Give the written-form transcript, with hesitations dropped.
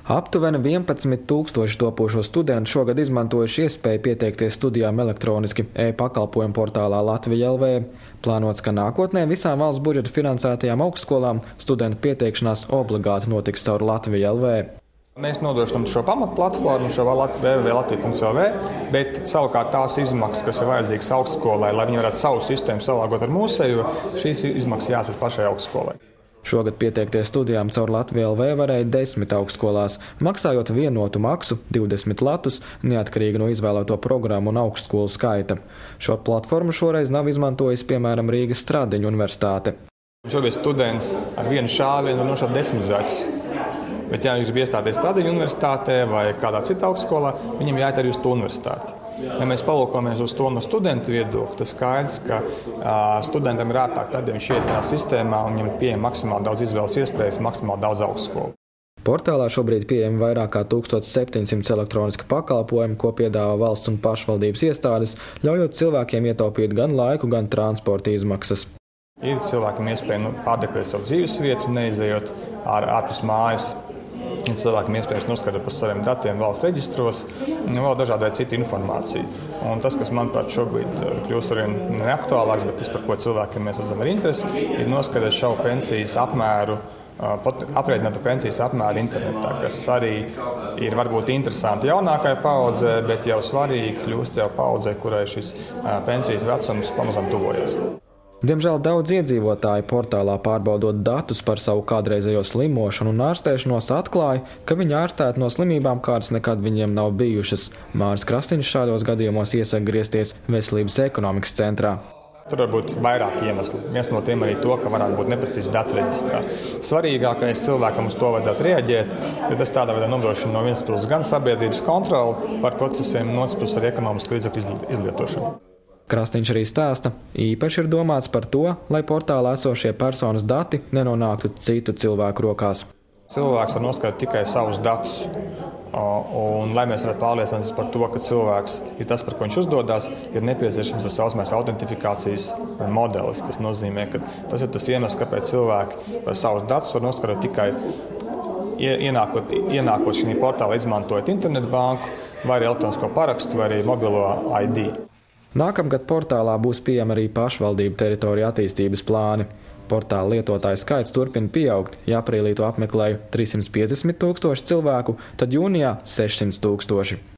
Aptuveni 11,000 topošo studentu šogad izmantojuši iespēju pieteikties studijām elektroniski e-pakalpojumu portālā Latvija LV. Plānots, ka nākotnē visām valsts budžeta finansētajām augstskolām studentu pieteikšanās obligāti notiks caur Latvija LV. Mēs nodrošinām šo pamatplatformu, šo www.latvija.lv, bet savukārt tās izmaksas, kas ir vajadzīgas augstskolai, lai viņi varētu savu sistēmu salāgot ar mūsējo, šīs izmaksas jāsaka pašai augstskolai. Šogad pieteikties studijām caur Latvija LV varēja 10 augstskolās, maksājot vienotu maksu 20 latus, neatkarīgi no izvēlēto programmu un augstskolu skaita. Šo platformu šoreiz nav izmantojis, piemēram, Rīgas Stradiņu universitāte. Šobrīd students ar vienu šāvienu var nošaut 10 zaķus. Bet, ja viņš grib iestāties Stradiņu universitātē vai kādā citā augstskolā, viņam jāiet arī uz to universitāti. Ja mēs palūkojamies uz to no studentu viedokļa, tad skaidrs, ka studentam ir ērtāk tad, ja viņš iet tajā sistēmā un viņam pieejam maksimāli daudz izvēles iespējas, maksimāli daudz augstskolu. Portālā šobrīd pieejami vairāk kā 1700 elektroniski pakalpojumi, ko piedāvā valsts un pašvaldības iestādes, ļaujot cilvēkiem ietaupīt gan laiku, gan transporta izmaksas. Ir cilvēkiem iespēja pārdeklēt savu dzīves vietu, neizejot ārpus mājas. Ir cilvēkiem iespējas noskaidrot par saviem datiem valsts reģistros un vēl dažādu citu informāciju. Un tas, kas manuprāt šobrīd kļūst arvien neaktuālāks, bet tas, par ko cilvēkiem mēs redzam ar interesi, ir noskaidrot savu pensijas apmēru, aprēķinātu pensijas apmēru internetā, kas arī ir varbūt interesanti jaunākajai paaudzē, bet jau svarīgi kļūst jau paaudzē, kurai šis pensijas vecums pamazām tuvojas. Diemžēl daudz iedzīvotāji portālā pārbaudot datus par savu kādreizējo slimošanu un ārstēšanos atklāja, ka viņi ārstēti no slimībām, kādas nekad viņiem nav bijušas. Māris Krastīņš šādos gadījumos iesaka griezties Veselības ekonomikas centrā. Tur var būt vairāki iemesli. Viens no tiem arī to, ka varētu būt neprecīzi datu reģistrā. Svarīgākais cilvēkam uz to vajadzētu reaģēt, jo tas tādā veidā nodrošina no vienas puses gan sabiedrības kontroli par procesiem, no otras puses arī ekonomisku līdzekļu izlietošanu. Krastīņš arī stāsta, īpaši ir domāts par to, lai portālā esošie personas dati nenonāktu citu cilvēku rokās. Cilvēks var noskaidrot tikai savus datus, un lai mēs varētu pārliecināties par to, ka cilvēks ir tas, par ko viņš uzdodas, ir nepieciešams tas saucamais autentifikācijas modelis. Tas nozīmē, ka tas ir tas iemesls, kāpēc cilvēki par savus datus var noskaidrot tikai ienākot šī portālā, izmantojot internetbanku, vai arī elektronisko parakstu, vai arī mobilo ID. Nākamgad portālā būs pieejami arī pašvaldību teritoriju attīstības plāni. Portāla lietotāju skaits turpina pieaugt, ja aprīlī to apmeklēja 350 000 cilvēku, tad jūnijā 600 000.